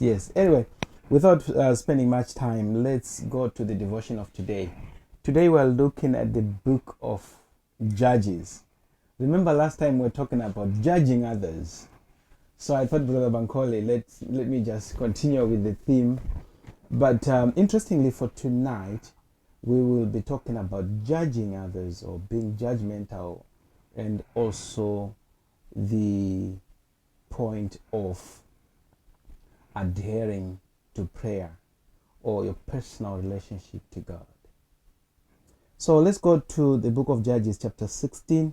Yes. Anyway, without spending much time, let's go to the devotion of today. Today we're looking at the book of Judges. Remember last time we were talking about judging others. So I thought, Brother Bankole, let me just continue with the theme. But interestingly, for tonight, we will be talking about judging others or being judgmental, and also the point of adhering to prayer or your personal relationship to God. So let's go to the book of Judges, chapter 16.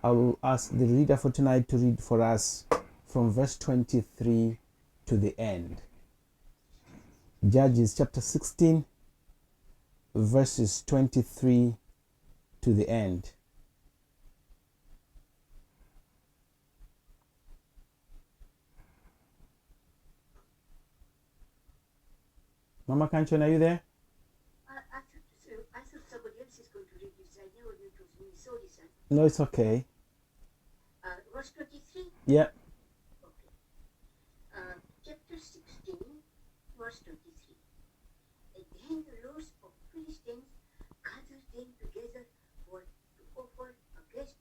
I will ask the reader for tonight to read for us from verse 23 to the end. Judges chapter 16, verses 23 to the end. Mama Kanchon, are you there? I thought somebody else is going to read this. I never knew it was me. Sorry, son. No, it's okay. Verse 23? Yeah. Okay. Chapter 16, verse 23. And then the lords of Philistines gathered them together to offer a great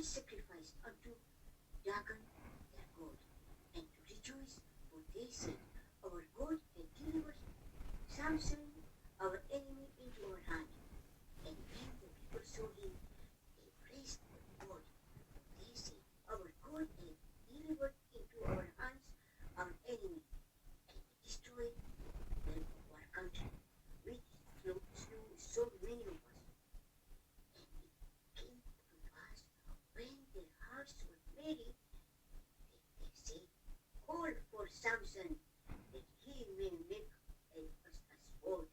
sacrifice unto Dagon their God, and to rejoice, for they said, our God had delivered Samson, our enemy, into our hand. And when the people saw him, they praised God. They said, our God had delivered into our hands our enemy, and destroyed them of our country, which slew so many of us. And it came to pass, when their hearts were merry, they said, call for Samson, that he may make us a sword.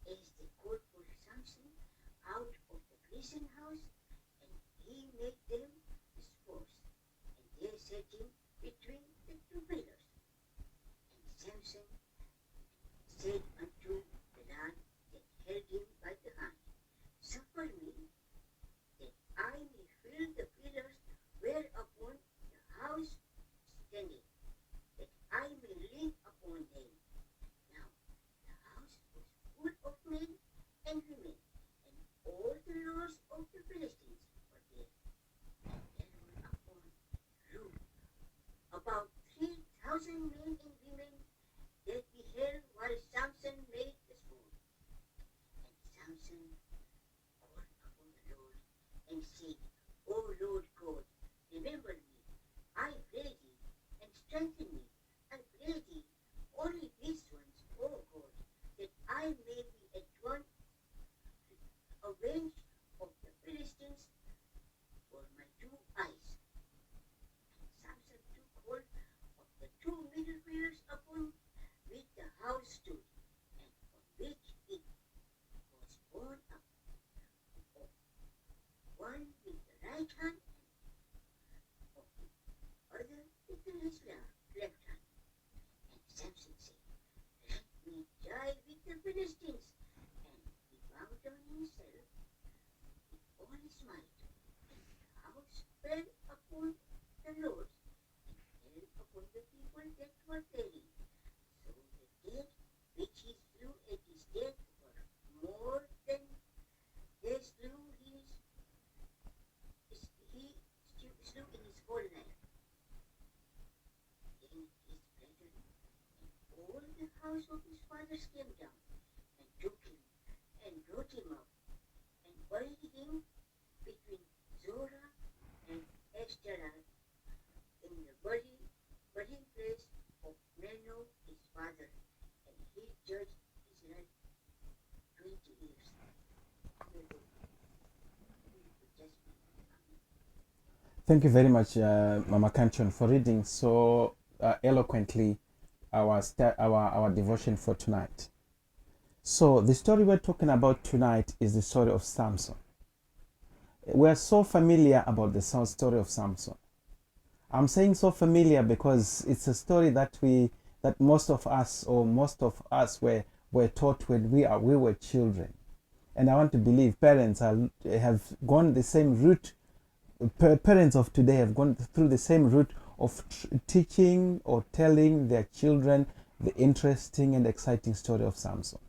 As they called for Samson out of the prison house, and he made them his swords, and they set him between the two pillars. And Samson said unto the lad that held him by the hand, suffer me, that I may fill the pillars whereupon the house standeth, that I may lean upon them. Now the house was full of men and women, and all the lords of the Philistines were there. And there were upon the roof about 3,000 men and women that beheld while Samson made the sword. And Samson called upon the Lord and said, O Lord God, remember me, I pray thee, and strengthen me, I pray thee, only these ones, O God, that I may be at one avenged of the Philistines for my two eyes. And Samson took hold of the two middle pillars upon which the house stood, and on which it was borne up, one with the right hand, and of the other with his left hand. And Samson said, let me die with the Philistines. And he bowed down himself with all his might, and the house fell upon the lords, and fell upon the people that were therein. So the dead which he slew at his death were more than they slew he slew in his whole life. Then his brethren and all the house of his fathers came down, and took him, and brought him up, and buried him between Zorah and Eshtaol, in the burying place of Manoah his father, and he judged Israel 20 years. Thank you very much, Mama Kanchon, for reading so eloquently our devotion for tonight. So the story we're talking about tonight is the story of Samson. We're so familiar about the story of Samson. I'm saying so familiar because it's a story that most of us were taught when we were children. And I want to believe parents have gone the same route. Parents of today have gone through the same route of teaching or telling their children the interesting and exciting story of Samson.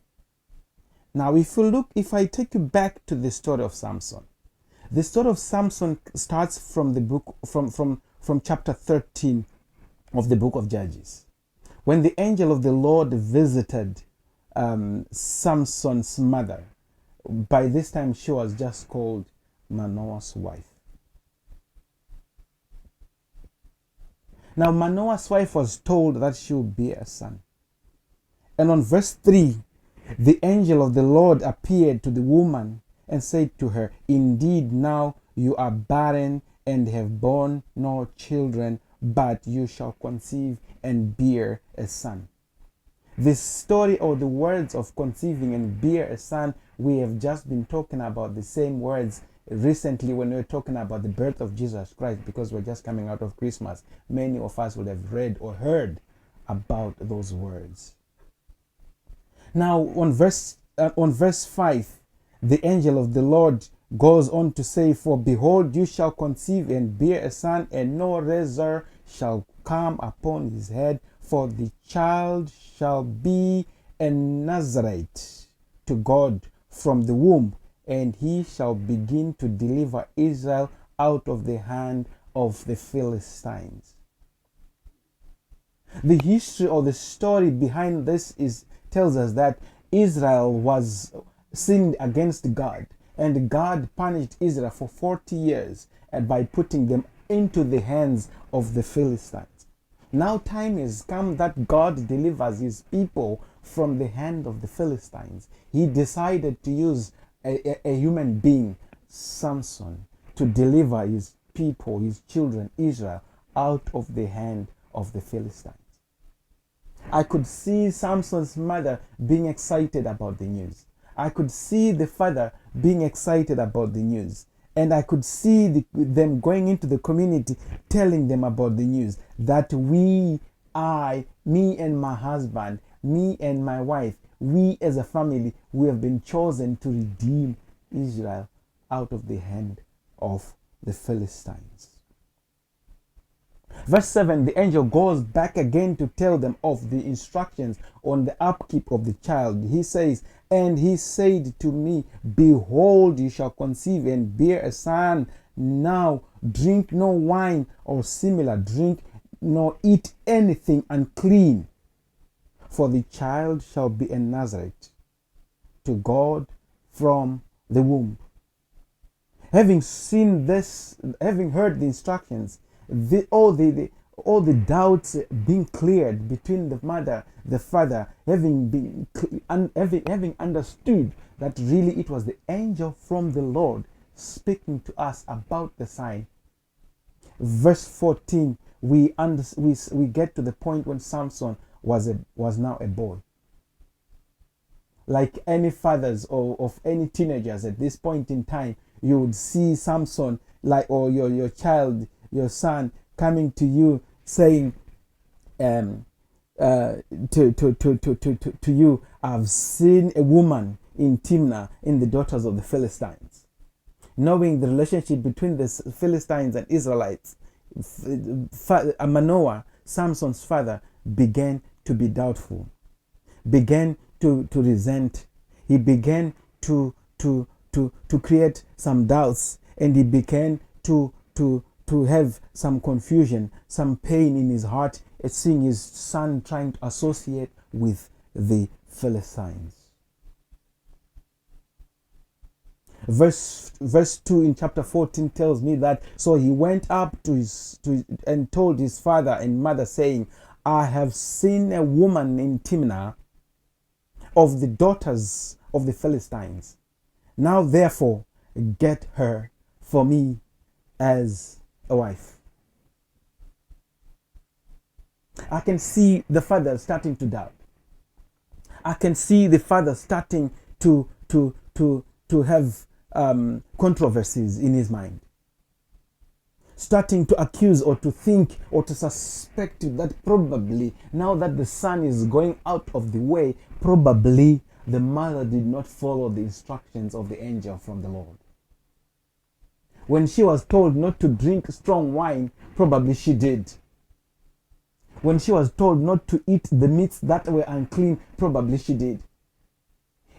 Now, if I take you back to the story of Samson, the story of Samson starts from the book, from chapter 13 of the book of Judges, when the angel of the Lord visited Samson's mother. By this time, she was just called Manoah's wife. Now, Manoah's wife was told that she would bear a son. And on verse 3, the angel of the Lord appeared to the woman and said to her, "Indeed, now you are barren and have borne no children, but you shall conceive and bear a son." This story, or the words of conceiving and bear a son, we have just been talking about the same words recently when we were talking about the birth of Jesus Christ, because we're just coming out of Christmas. Many of us would have read or heard about those words. Now, on verse 5, the angel of the Lord goes on to say, "For behold, you shall conceive and bear a son, and no razor shall come upon his head, for the child shall be a Nazarite to God from the womb, and he shall begin to deliver Israel out of the hand of the Philistines." The history or the story behind this tells us that Israel was sinned against God, and God punished Israel for 40 years by putting them into the hands of the Philistines. Now time has come that God delivers his people from the hand of the Philistines. He decided to use a human being, Samson, to deliver his people, his children, Israel, out of the hand of the Philistines. I could see Samson's mother being excited about the news. I could see the father being excited about the news. And I could see them going into the community telling them about the news that me and my husband, me and my wife, we as a family, we have been chosen to redeem Israel out of the hand of the Philistines. Verse 7, the angel goes back again to tell them of the instructions on the upkeep of the child. He says, "And he said to me, Behold, you shall conceive and bear a son. Now drink no wine or similar drink, nor eat anything unclean. For the child shall be a Nazarite to God from the womb." Having seen this, having heard the instructions, all the doubts being cleared between the mother, the father, having understood that really it was the angel from the Lord speaking to us about the sign. Verse 14, we get to the point when Samson was now a boy. Like any fathers or of any teenagers at this point in time, you would see Samson, or your child, your son, coming to you saying to you, "I've seen a woman in Timnah in the daughters of the Philistines." Knowing the relationship between the Philistines and Israelites, Manoah, Samson's father, began to be doubtful, began to resent. He began to create some doubts, and he began to have some confusion, some pain in his heart at seeing his son trying to associate with the Philistines. Verse 2 in chapter 14 tells me that, "So he went up and told his father and mother, saying, I have seen a woman in Timnah of the daughters of the Philistines. Now therefore get her for me as a wife." I can see the father starting to doubt. I can see the father starting to have controversies in his mind, starting to accuse or to think or to suspect that probably now that the son is going out of the way, probably the mother did not follow the instructions of the angel from the Lord. When she was told not to drink strong wine, probably she did. When she was told not to eat the meats that were unclean, probably she did.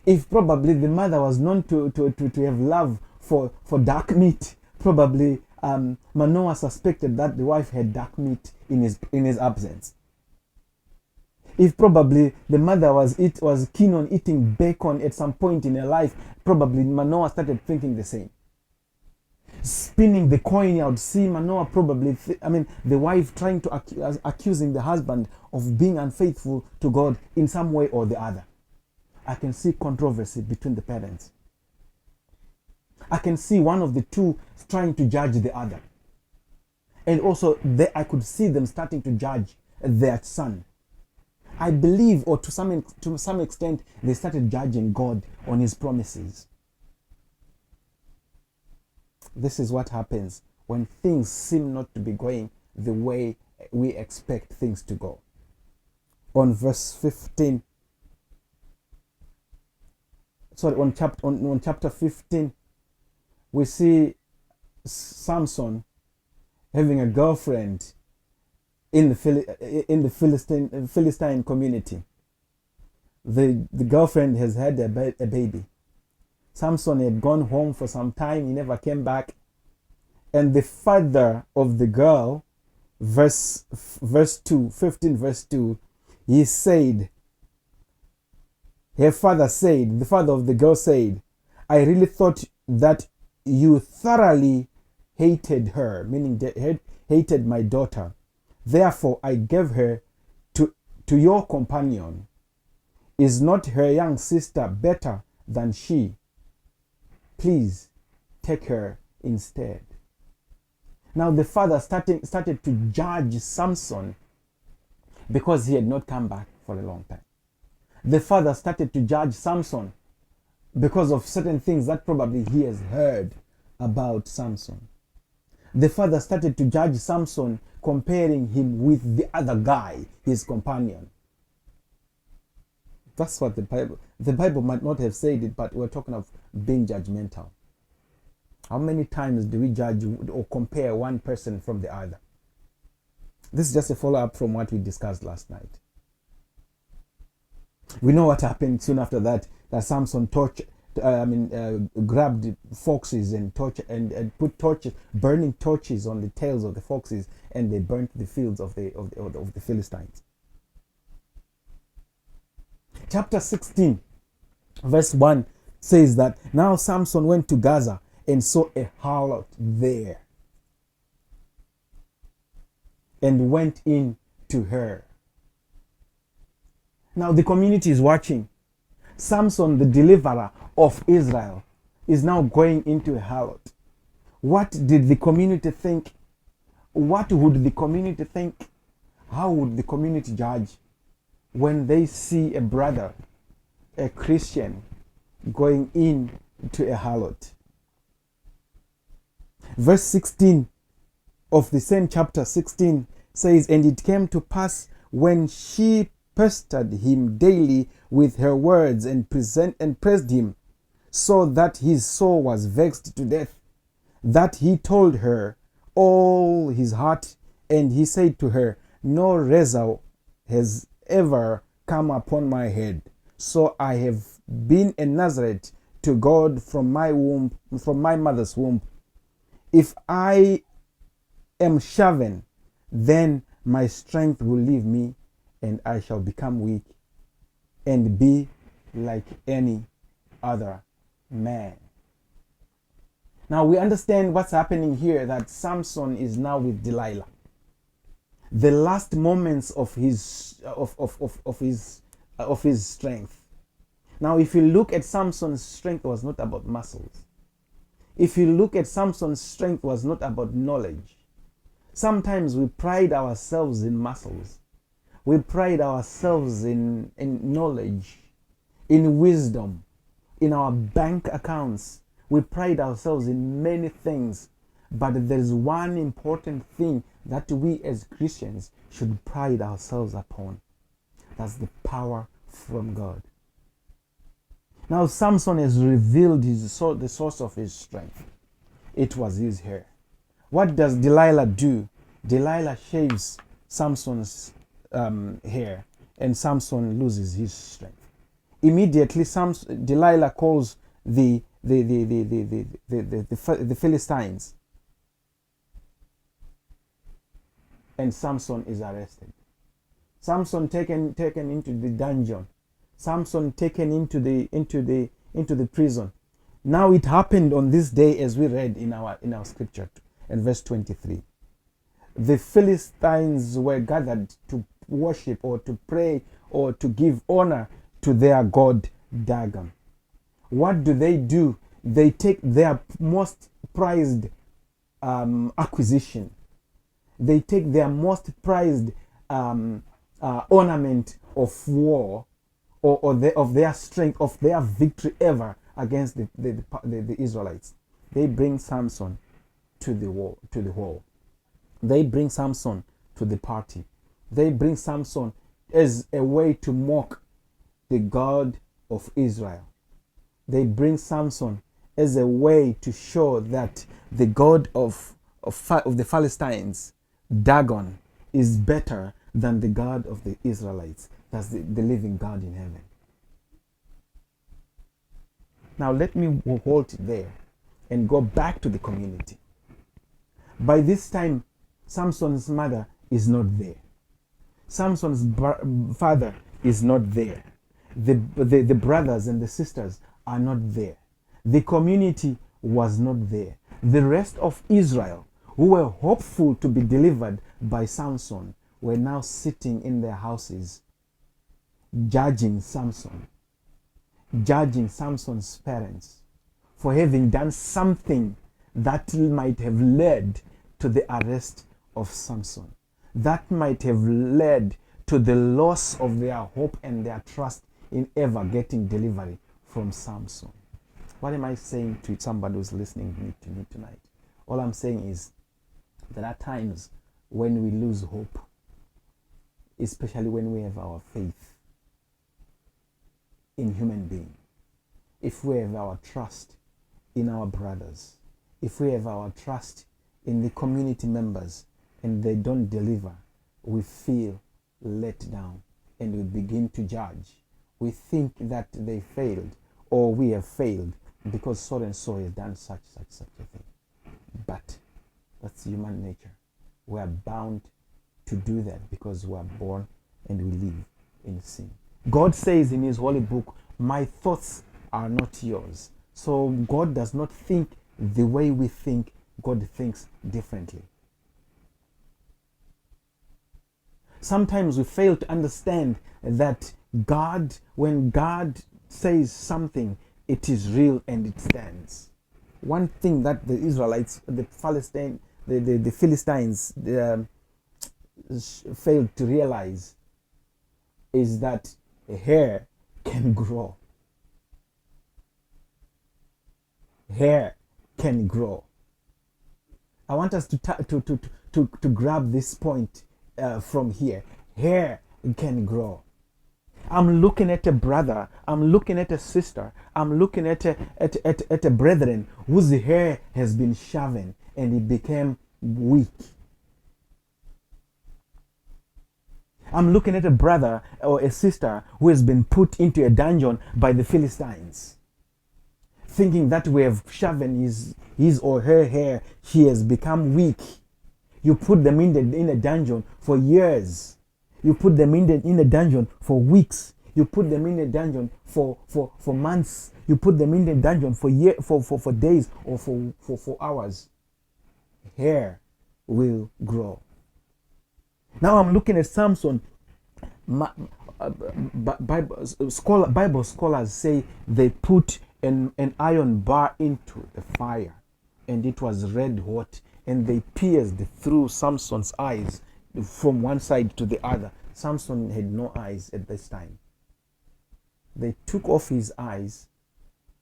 If probably the mother was known to have love for dark meat, probably Manoah suspected that the wife had dark meat in his absence. If probably the mother was keen on eating bacon at some point in her life, probably Manoah started thinking the same. Spinning the coin, I would see Manoah probably, the wife trying to accusing the husband of being unfaithful to God in some way or the other. I can see controversy between the parents. I can see one of the two trying to judge the other. And also, I could see them starting to judge their son. I believe, or to some extent, they started judging God on his promises. This is what happens when things seem not to be going the way we expect things to go. On verse 15, on chapter 15, we see Samson having a girlfriend in the Philistine community. The girlfriend has had a baby. Samson had gone home for some time. He never came back. And the father of the girl, verse 2, 15 verse 2, he said, the father of the girl said, I really thought that you thoroughly hated her, meaning hated my daughter. Therefore, I gave her to your companion. Is not her young sister better than she? Please take her instead. Now the father started to judge Samson because he had not come back for a long time. The father started to judge Samson because of certain things that probably he has heard about Samson. The father started to judge Samson, comparing him with the other guy, his companion. That's what the Bible might not have said it, but we're talking of being judgmental. How many times do we judge or compare one person from the other? This is just a follow-up from what we discussed last night. We know what happened soon after that Samson grabbed foxes and put burning torches on the tails of the foxes, and they burnt the fields of the Philistines. Chapter 16, verse 1 says that now Samson went to Gaza and saw a harlot there and went in to her. Now the community is watching. Samson, the deliverer of Israel, is now going into a harlot. What did the community think? What would the community think? How would the community judge when they see a brother, a Christian, going in to a harlot? Verse 16 of the same chapter 16 says, and it came to pass when she pestered him daily with her words and pressed him, so that his soul was vexed to death, that he told her all his heart, and he said to her, no razor has ever come upon my head, so I have been a Nazarite to God from my mother's womb. If I am shaven, then my strength will leave me, and I shall become weak and be like any other man. Now we understand what's happening here, that Samson is now with Delilah. The last moments of his strength. Now if you look at Samson's strength, was not about muscles. If you look at Samson's strength, was not about knowledge. Sometimes we pride ourselves in muscles. We pride ourselves in knowledge, in wisdom, in our bank accounts. We pride ourselves in many things. But there is one important thing that we as Christians should pride ourselves upon. That's the power from God. Now Samson has revealed the source of his strength. It was his hair. What does Delilah do? Delilah shaves Samson's hair, and Samson loses his strength. Immediately, Delilah calls the Philistines, and Samson is arrested. Samson taken into the dungeon. Samson taken into the prison. Now it happened on this day, as we read in our scripture in verse 23. The Philistines were gathered to worship or to pray or to give honor to their god Dagon. What do? They take their most prized acquisition. They take their most prized ornament of war, of their strength, of their victory ever against the Israelites. They bring Samson to the hall. They bring Samson to the party. They bring Samson as a way to mock the God of Israel. They bring Samson as a way to show that the God of the Philistines, Dagon, is better than the God of the Israelites. That's the living God in heaven. Now let me hold it there and go back to the community. By this time, Samson's mother is not there. Samson's father is not there. The brothers and the sisters are not there. The community was not there. The rest of Israel, who were hopeful to be delivered by Samson, were now sitting in their houses, judging Samson, judging Samson's parents for having done something that might have led to the arrest of Samson, that might have led to the loss of their hope and their trust in ever getting delivery from Samson. What am I saying to somebody who's listening to me tonight? All I'm saying is there are times when we lose hope, especially when we have our faith in human being. If we have our trust in our brothers, if we have our trust in the community members and they don't deliver, we feel let down and we begin to judge. We think that they failed or we have failed because so and so has done such a thing. But that's human nature. We are bound to do that because we are born and we live in sin. God says in his holy book, my thoughts are not yours. So God does not think the way we think. God thinks differently. Sometimes we fail to understand that God, when God says something, it is real and it stands. One thing that the Israelites, the Philistines failed to realize is that hair can grow. Hair can grow. I want us to grab this point from here. Hair can grow. I'm looking at a brother, I'm looking at a sister, I'm looking at a brethren whose hair has been shaven and it became weak. I'm looking at a brother or a sister who has been put into a dungeon by the Philistines, thinking that we have shaven his or her hair, he has become weak. You put them in a dungeon for years. You put them in a dungeon for weeks. You put them in a dungeon for months. You put them in a dungeon for days or for hours. Hair will grow. Now I'm looking at Samson. Bible scholars say they put an iron bar into the fire and it was red hot and they pierced through Samson's eyes from one side to the other. Samson had no eyes at this time. They took off his eyes,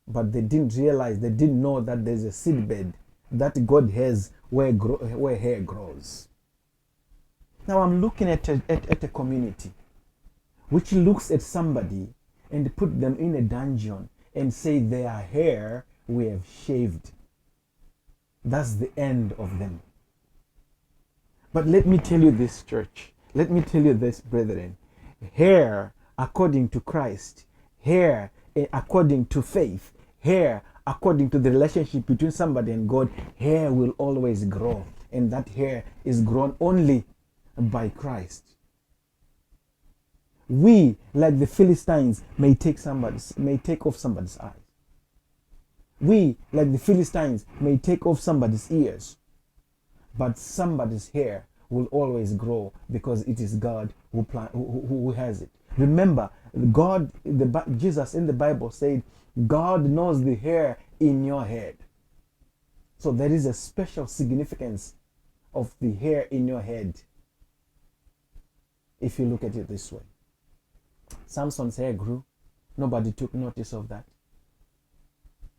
but they didn't realize, they didn't know that there's a seedbed that God has where hair grows. Now I'm looking at a community which looks at somebody and put them in a dungeon and say their hair we have shaved. That's the end of them. But let me tell you this, church. Let me tell you this, brethren. Hair according to Christ, hair according to faith, hair according to the relationship between somebody and God, hair will always grow. And that hair is grown only by Christ. We, like the Philistines, may take off somebody's eyes. We, like the Philistines, may take off somebody's ears. But somebody's hair will always grow because it is God who has it. Remember, Jesus in the Bible said, God knows the hair in your head. So there is a special significance of the hair in your head, if you look at it this way. Samson's hair grew. Nobody took notice of that.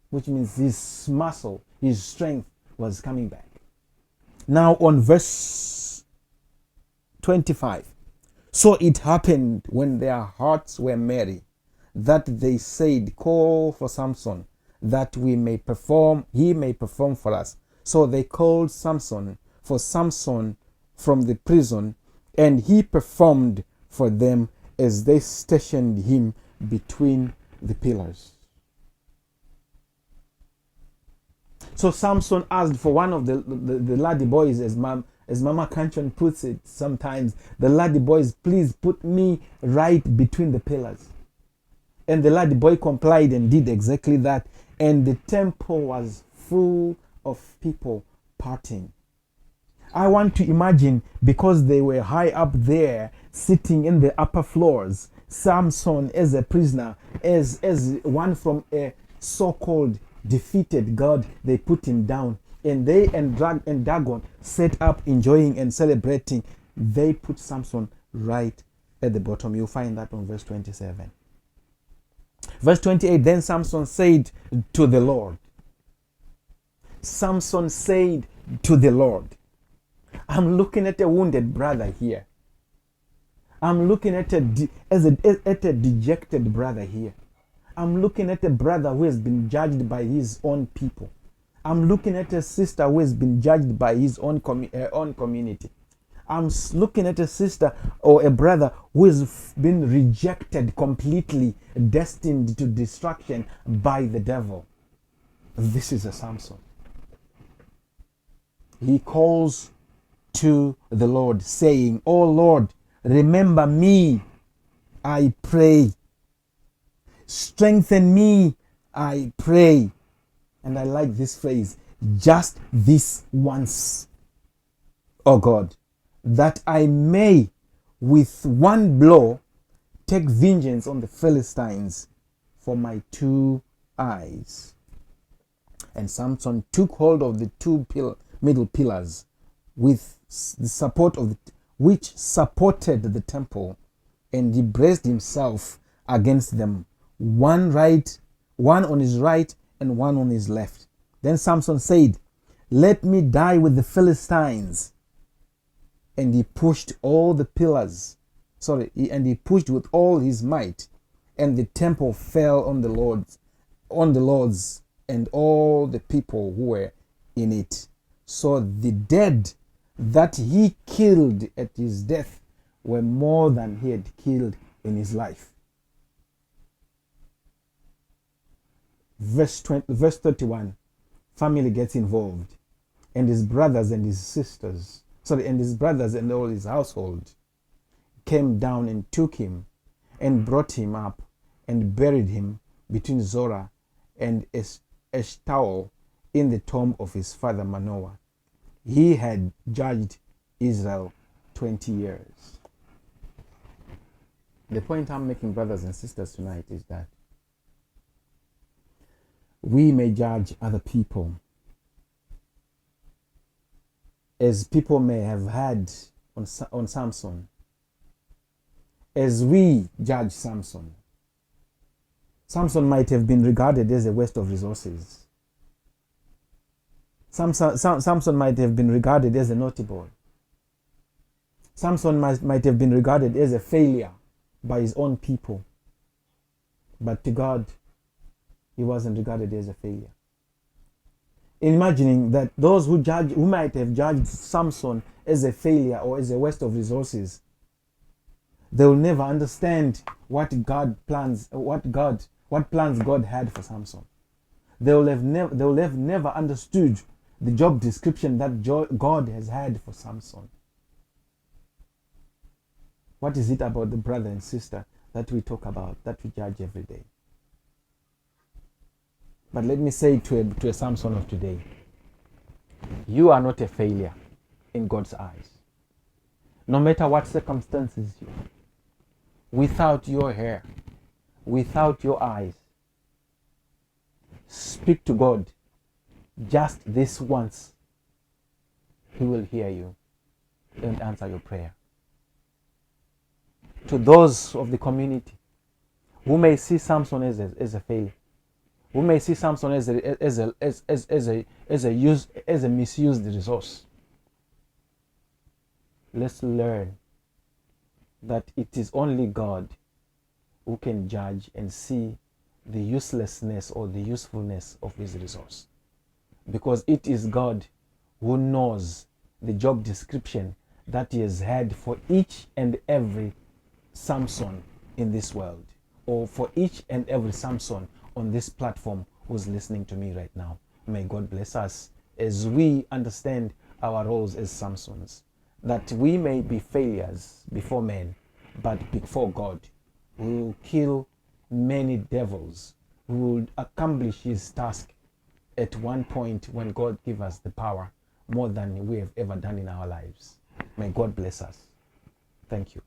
Which means his muscle, his strength was coming back. Now on verse 25. So it happened when their hearts were merry, that they said, call for Samson, that he may perform for us. So they called Samson from the prison, and he performed for them as they stationed him between the pillars. So Samson asked for one of the laddie boys, as Mama Kanchon puts it sometimes, the laddie boys, please put me right between the pillars. And the laddie boy complied and did exactly that. And the temple was full of people partying. I want to imagine, because they were high up there, sitting in the upper floors, Samson as a prisoner, as one from a so-called defeated God, they put him down. And they and Dagon set up enjoying and celebrating. They put Samson right at the bottom. You'll find that on verse 27. Verse 28, then Samson said to the Lord. Samson said to the Lord. I'm looking at a wounded brother here. I'm looking at a dejected brother here. I'm looking at a brother who has been judged by his own people. I'm looking at a sister who has been judged by his own community. I'm looking at a sister or a brother who has been rejected completely, destined to destruction by the devil. This is a Samson. He calls to the Lord, saying, "Oh Lord, remember me, I pray. Strengthen me, I pray." And I like this phrase, just this once, oh God, that I may with one blow take vengeance on the Philistines for my 2 eyes. And Samson took hold of the 2 middle pillars with the support of which supported the temple, and he braced himself against them, one on his right and one on his left. Then Samson said, "Let me die with the Philistines." And he pushed all the pillars. And he pushed with all his might, and the temple fell on the lords, and all the people who were in it. So the dead that he killed at his death were more than he had killed in his life. Verse 31, family gets involved, and his brothers and his sisters, and his brothers and all his household came down and took him and brought him up and buried him between Zorah and Eshtaol in the tomb of his father Manoah. He had judged Israel 20 years. The point I'm making, brothers and sisters, tonight is that we may judge other people as people may have had on Samson, as we judge Samson. Samson might have been regarded as a waste of resources. Samson might have been regarded as a naughty boy. Samson might have been regarded as a failure by his own people. But to God, he wasn't regarded as a failure. Imagining that those who might have judged Samson as a failure or as a waste of resources They will never understand what plans God had for Samson. They will have never understood the job description that God has had for Samson. What is it about the brother and sister that we talk about, that we judge every day? But let me say to a Samson of today, you are not a failure in God's eyes. No matter what circumstances you are, without your hair, without your eyes, speak to God just this once. He will hear you and answer your prayer. To those of the community who may see Samson as a failure, who may see Samson as a misused resource, let's learn that it is only God who can judge and see the uselessness or the usefulness of his resource. Because it is God who knows the job description that he has had for each and every Samson in this world, or for each and every Samson on this platform who's listening to me right now. May God bless us as we understand our roles as Samsons, that we may be failures before men, but before God, we will kill many devils. We will accomplish his task at one point when God gives us the power more than we have ever done in our lives. May God bless us. Thank you.